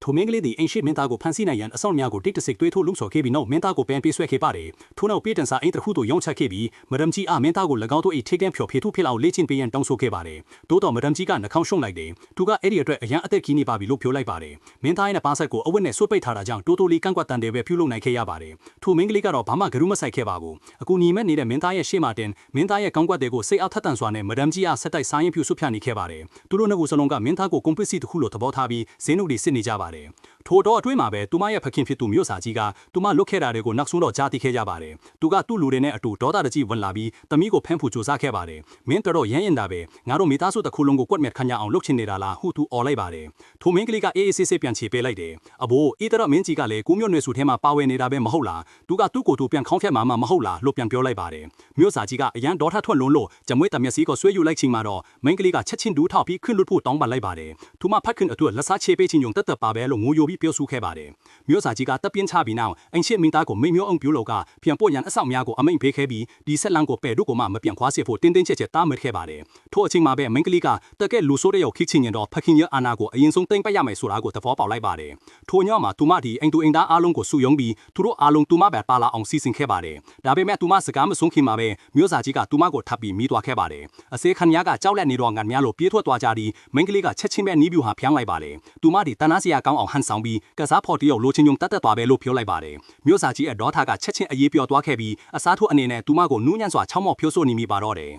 ထိုမင်းကလေးသည်အိမ်ရှိမင်းသားကိုဖမ်းဆီးနိုင်ရန်အဆောင်များကိုတိတ်တဆိတ်တွေးထိုးလုံဆော်ခဲ့ပြီးနောက်မင်းသားကိုပန်ပေးဆွဲခဲ့ပါတယ်ထို့နောက်ပေးတန်စာအိမ်တစ်ခုသို့ရောင်းချခဲ့ပြီးမဒမ်ကြီးအားမင်းသားကို၎င်းတို့၏ထိကန်းဖြော်ဖေထုဖြစ်အောင်လေ့ကျင့်ပေးရန်တောင်းဆိုခဲ့ပါတယ်သို့တော်မဒမ်ကြီးကနှာခေါင်းရှုံလိုက်တယ်သူကအဲ့ဒီအတွက်အရန်အသက်ကြီးနေပါပြီလို့ပြောလိုက်ပါတယ်မင်းသားရဲ့ပါဆက်ကိုအဝတ်နဲ့ဆွတ်ပိတ်ထားတာကြောင့်တိုးတိုးလေးကန့်ကွက်တန်တယ်ပဲပြုလုပ်နိုင်ခဲ့ရပါတယ်ထိုမင်းကလေးကတော့ဘာမှဂရုမစိုက်ခဲ့ပါဘူးအခုညီမက်နေတဲ့မင်းသားရဲ့ရှေ့မှာတင်မင်းသားရဲ့ကောင်းကွက်တွေကိုစိတ်အားထက်သန်စွာနဲ့မဒမ်ကြီးအားဆက်တိုက်စားရင်ပြုဆွဖြနေခဲ့ပါတယ်သူတို့နှစ်ခုစလုံးကမင်းသားကိုကွန်ပစ်စီတစ်ခုလိုသဘောထားပြီးဇင်းတို့တွေစစ်နေကြပါတယ်ထိုတော့အတွင်းမှာပဲသူမရဲ့ဖခင်ဖြစ်သူမျိုးစာကြီးကသူမလွတ်ခဲ့တာတွေကိုနောက်ဆုံးတော့ကြားသိခဲ့ကြပါတယ်သူကသူ့လူတွေနဲ့အတူဒေါသတကြီးဝင်လာပြီးတမီးကိုဖမ်းဖို့ကြိုးစားခဲ့ပါတယ်မင်းတော်ရမ်းရင်တာပဲငါတို့မိသားစုတစ်ခုလုံးကိုကွက်မြတ်ခညာအောင်လုပ်ချင်နေတာလားဟုသူអော်လိုက်ပါတယ်ထိုမင်းကလေးကအေးအေးဆေးဆေးပြန်ချေပေးလိုက်တယ်အဘိုးအေးတော်မင်းကြီးကလည်းကိုမျိုးနွယ်စုထဲမှာပါဝင်နေတာပဲမဟုတ်လားသူကသူ့ကိုယ်သူပြန်ခေါင်းဖြတ်မှာမဟုတ်လားလို့ပြန်ပြောလိုက်ပါတယ်မျိုးစာကြီးကအရန်ဒေါသထွက်လွန်းလို့ကြမွေးတမျက်စီကိုဆွဲယူလိုက်ချိန်မှာတော့မင်းကလေးကချက်ချင်းဒူးထောက်ပြီးခွင့်လွတ်ဖို့တောင်းပန်လိုက်ပါတယ်သူမဖတ်ခွင့်အတွက်လက်စားချေပေးခြင်းယုံတက်ပါပဲလို့ငိုယိုပြီးပြောဆိုခဲ့ပါတယ်မျိုးစာကြီးကတပ်ပြင်းချပြီးနောက်အင်ရှစ်မင်းသားကိုမိမျိုးအောင်ပြုလို့ကပြန်ပို့ရန်အဆောက်များကိုအမိန့်ပေးခဲ့ပြီးဒီဆက်လန်းကိုပဲတို့ကမှမပြန်ခွားစေဖို့တင်းတင်းကျပ်ကျပ်တားမြစ်ခဲ့ပါတယ်ထို့အချိန်မှာပဲမင်းကလေးကတက်ကဲလူဆိုးတဲ့ရောက်ခိချင်းရင်တော့ဖခင်ရအာနာကိုအရင်ဆုံးတိမ့်ပတ်ရမယ်ဆိုတာကိုသဘောပေါက်လိုက်ပါတယ်ထိုညမှာသူမဒီအိမ်သူအိမ်သားအားလုံးကိုစုယုံပြီးသူတို့အားလုံးသူမပဲပါလာအောင်စီစဉ်ခဲ့ပါတယ်ဒါပေမဲ့သူမစကားမဆုံးခင်မှာပဲမျိုးစာကြီးကသူမကိုထပ်ပြီးမိသွားခဲ့ပါတယ်အစေခံများကကြောက်လက်နေတော့ငတ်များလို့ပြေးထွက်သွားကြပြီးမင်းကလေးကချက်ချင်းပဲနီးပြူဟာဖျန်းလိုက်ပါတယ်သူမဒီတနာစရာကောင်းအောင်ဟန်ဆောင်ပြီးကစားဖော်တရုပ်လိုချင်ယုံတတ်သွားပဲလို့ပြောလိုက်ပါတယ်မျိုးစာကြီးရဲ့ဒေါသကချက်ချင်းအေးပြောသွားခဲ့ပြီးအစားထိုးအနေနဲ့သူမကိုနူးညံ့စွာချောင်းမောက်ဖြိုးဆို့နေမိပါတော့တယ်